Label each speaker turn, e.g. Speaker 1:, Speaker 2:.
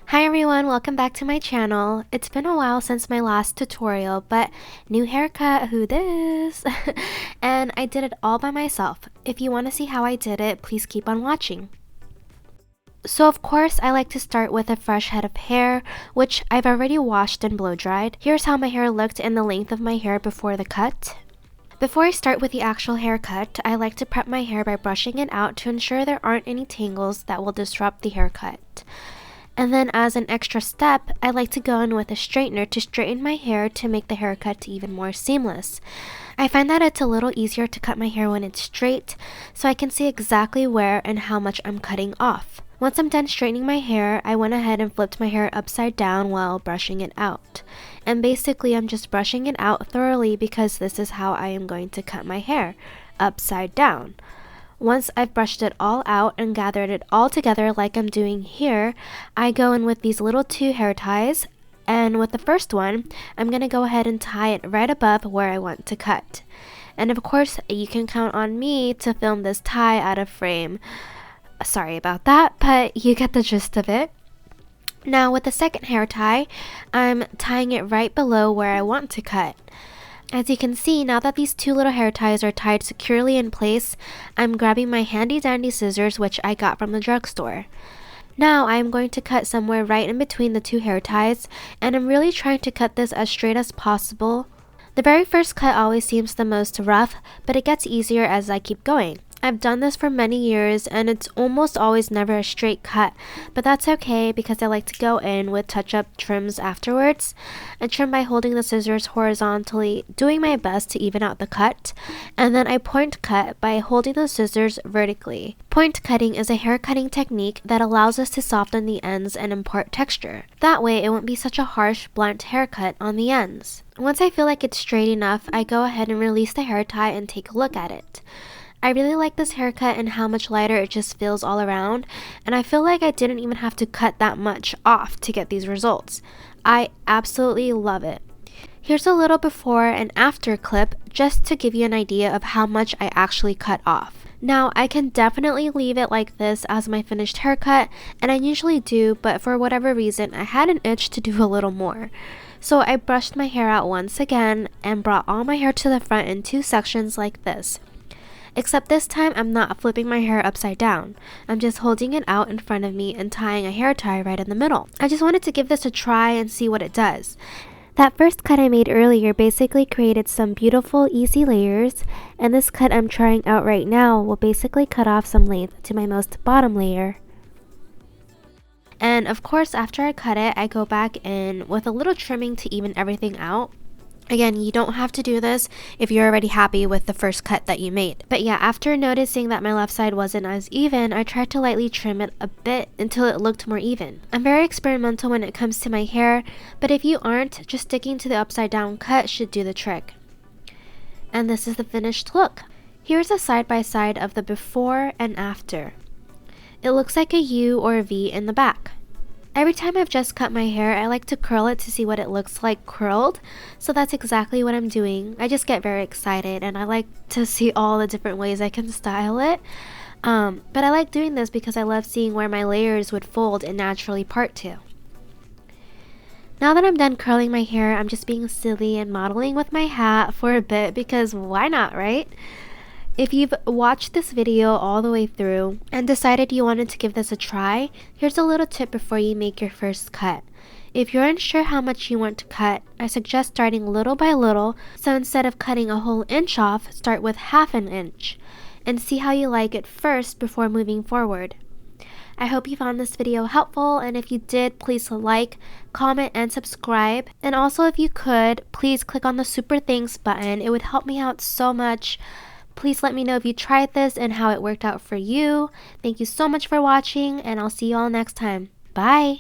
Speaker 1: Hi everyone, welcome back to my channel. It's been a while since my last tutorial, but new haircut, who this? And I did it all by myself. If you want to see how I did it, please keep on watching. So of course, I like to start with a fresh head of hair, which I've already washed and blow dried. Here's how my hair looked in the length of my hair before the cut. Before I start with the actual haircut, I like to prep my hair by brushing it out to ensure there aren't any tangles that will disrupt the haircut. And then as an extra step, I like to go in with a straightener to straighten my hair to make the haircut even more seamless. I find that it's a little easier to cut my hair when it's straight, so I can see exactly where and how much I'm cutting off. Once I'm done straightening my hair, I went ahead and flipped my hair upside down while brushing it out. And basically I'm just brushing it out thoroughly because this is how I am going to cut my hair, upside down. Once I've brushed it all out and gathered it all together like I'm doing here, I go in with these little two hair ties, and with the first one, I'm going to go ahead and tie it right above where I want to cut. And of course, you can count on me to film this tie out of frame. Sorry about that, but you get the gist of it. Now with the second hair tie, I'm tying it right below where I want to cut. As you can see, now that these two little hair ties are tied securely in place, I'm grabbing my handy dandy scissors, which I got from the drugstore. Now I am going to cut somewhere right in between the two hair ties, and I'm really trying to cut this as straight as possible. The very first cut always seems the most rough, but it gets easier as I keep going. I've done this for many years and it's almost always never a straight cut, but that's okay because I like to go in with touch-up trims afterwards. I trim by holding the scissors horizontally, doing my best to even out the cut, and then I point cut by holding the scissors vertically. Point cutting is a hair cutting technique that allows us to soften the ends and impart texture. That way it won't be such a harsh, blunt haircut on the ends. Once I feel like it's straight enough, I go ahead and release the hair tie and take a look at it. I really like this haircut and how much lighter it just feels all around, and I feel like I didn't even have to cut that much off to get these results. I absolutely love it. Here's a little before and after clip just to give you an idea of how much I actually cut off. Now I can definitely leave it like this as my finished haircut, and I usually do, but for whatever reason I had an itch to do a little more. So I brushed my hair out once again and brought all my hair to the front in two sections like this. Except this time I'm not flipping my hair upside down. I'm just holding it out in front of me and tying a hair tie right in the middle. I just wanted to give this a try and see what it does. That first cut I made earlier basically created some beautiful easy layers, and this cut I'm trying out right now will basically cut off some length to my most bottom layer. And of course after I cut it, I go back in with a little trimming to even everything out. Again, you don't have to do this if you're already happy with the first cut that you made. But yeah, after noticing that my left side wasn't as even, I tried to lightly trim it a bit until it looked more even. I'm very experimental when it comes to my hair, but if you aren't, just sticking to the upside down cut should do the trick. And this is the finished look. Here's a side-by-side of the before and after. It looks like a U or a V in the back. Every time I've just cut my hair, I like to curl it to see what it looks like curled. So that's exactly what I'm doing. I just get very excited and I like to see all the different ways I can style it. But I like doing this because I love seeing where my layers would fold and naturally part to. Now that I'm done curling my hair, I'm just being silly and modeling with my hat for a bit because why not, right? If you've watched this video all the way through and decided you wanted to give this a try, here's a little tip before you make your first cut. If you're unsure how much you want to cut, I suggest starting little by little, so instead of cutting a whole inch off, start with half an inch, and see how you like it first before moving forward. I hope you found this video helpful, and if you did, please like, comment, and subscribe. And also if you could, please click on the super thanks button. It would help me out so much. Please let me know if you tried this and how it worked out for you. Thank you so much for watching, and I'll see you all next time. Bye!